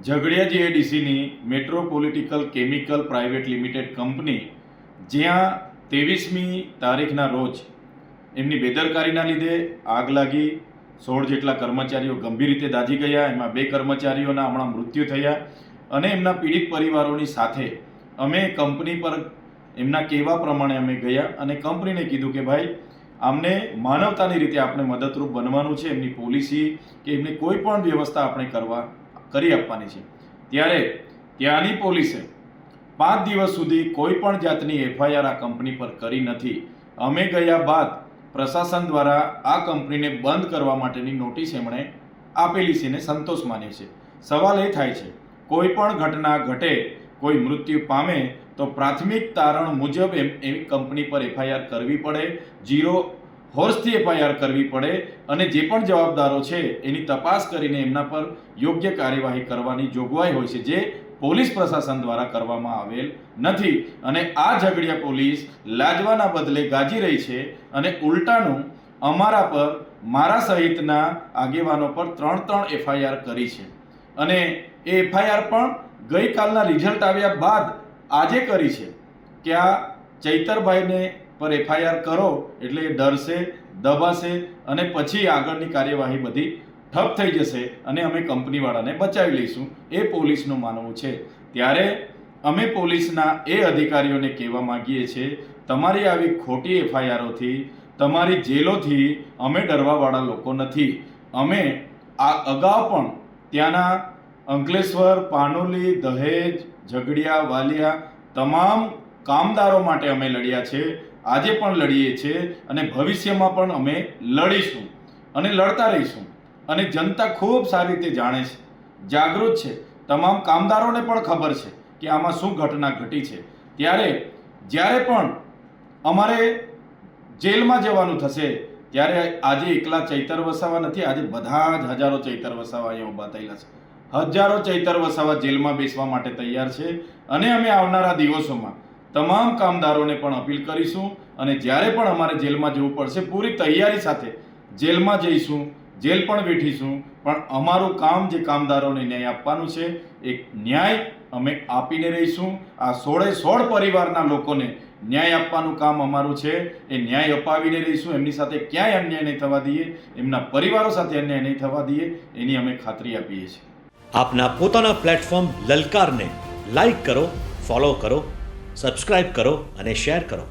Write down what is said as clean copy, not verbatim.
ઝઘડિયા જીઆઈડીસીની metropolitical chemical private limited company, જ્યાં 23મી તારીખના રોજ એમની બેદરકારીના લીધે આગ લાગી, 16 જેટલા કર્મચારીઓ ગંભીર રીતે દાઝી ગયા. એમાં 2 કર્મચારીઓના હમણાં મૃત્યુ થયા અને એમના પીડિત પરિવારોની સાથે અમે કંપની પર એમના કહેવા પ્રમાણે અમે ગયા અને કંપનીને કીધું કે ભાઈ, આમને માનવતાની રીતે આપણે મદદરૂપ બનવાનું છે. એમની પોલિસી કે એમની કોઈ પણ વ્યવસ્થા આપણે કરી આપવાની છે. ત્યારે ત્યાંની પોલીસે 5 દિવસ સુધી કોઈ પણ જાતની એફઆઈઆર આ કંપની પર કરી નથી. અમે ગયા બાદ પ્રશાસન દ્વારા આ કંપનીને બંધ કરવા માટેની નોટિસ એમણે આપેલી છે ને સંતોષ માન્યો છે. સવાલ એ થાય છે, કોઈ પણ ઘટના ઘટે, કોઈ મૃત્યુ પામે તો પ્રાથમિક તારણ મુજબ એવી કંપની પર એફઆઈઆર કરવી પડે, 0 હોર્સથી એફઆઈઆર કરવી પડે અને જે પણ જવાબદારો છે એની તપાસ કરીને એમના પર યોગ્ય કાર્યવાહી કરવાની જોગવાઈ હોય છે, જે પોલીસ પ્રશાસન દ્વારા કરવામાં આવેલ નથી. અને આ ઝઘડિયા પોલીસ લાજવાના બદલે ગાજી રહી છે અને ઉલટાનું અમારા પર, મારા સહિતના આગેવાનો પર 3 એફઆઈઆર કરી છે. અને એ એફઆઈઆર પણ ગઈકાલના રિઝલ્ટ આવ્યા બાદ આજે કરી છે કે આ ચૈતરભાઈને પર એફઆઈઆર કરો એટલે એ ડરશે, દબાશે અને પછી આગળની કાર્યવાહી બધી ઠપ થઈ જશે અને અમે કંપનીવાળાને બચાવી લઈશું, એ પોલીસનું માનવું છે. ત્યારે અમે પોલીસના એ અધિકારીઓને કહેવા માંગીએ છીએ, તમારી આવી ખોટી એફઆઈઆરોથી, તમારી જેલોથી અમે ડરવાવાળા લોકો નથી. અમે આ અગાઉ પણ ત્યાંના અંકલેશ્વર, પાનોલી, દહેજ, ઝઘડિયા, વાલિયા તમામ કામદારો માટે અમે લડ્યા છે, આજે પણ લડીએ છીએ અને ભવિષ્યમાં પણ અમે લડીશું અને લડતા રહીશું. અને જનતા ખૂબ સારી રીતે જાણે છે, જાગૃત છે. તમામ કામદારોને પણ ખબર છે કે આમાં શું ઘટના ઘટી છે. ત્યારે જ્યારે પણ અમારે જેલમાં જવાનું થશે ત્યારે આજે એકલા ચૈતર વસાવા નથી, આજે બધા જ હજારો ચૈતર વસાવા અહીંયા ઊભા થયેલા છે. હજારો ચૈતર વસાવા જેલમાં બેસવા માટે તૈયાર છે. અને અમે આવનારા દિવસોમાં તમામ કામદારોને પણ અપીલ કરીશું અને જ્યારે પણ અમારે જેલમાં જવું પડશે, પૂરી તૈયારી સાથે જેલમાં જઈશું, જેલ પણ બેઠીશું. પણ અમારું કામ જે કામદારોને ન્યાય આપવાનું છે, એક ન્યાય અમે આપીને રહીશું. આ 16 પરિવારના લોકોને ન્યાય આપવાનું કામ અમારું છે, એ ન્યાય અપાવીને રહીશું. એમની સાથે ક્યાંય અન્યાય નહીં થવા દઈએ, એમના પરિવારો સાથે અન્યાય નહીં થવા દઈએ, એની અમે ખાતરી આપીએ છીએ. આપના પોતાના પ્લેટફોર્મ લલકારને લાઈક કરો, ફોલો કરો, સબસ્ક્રાઇબ કરો અને શેર કરો.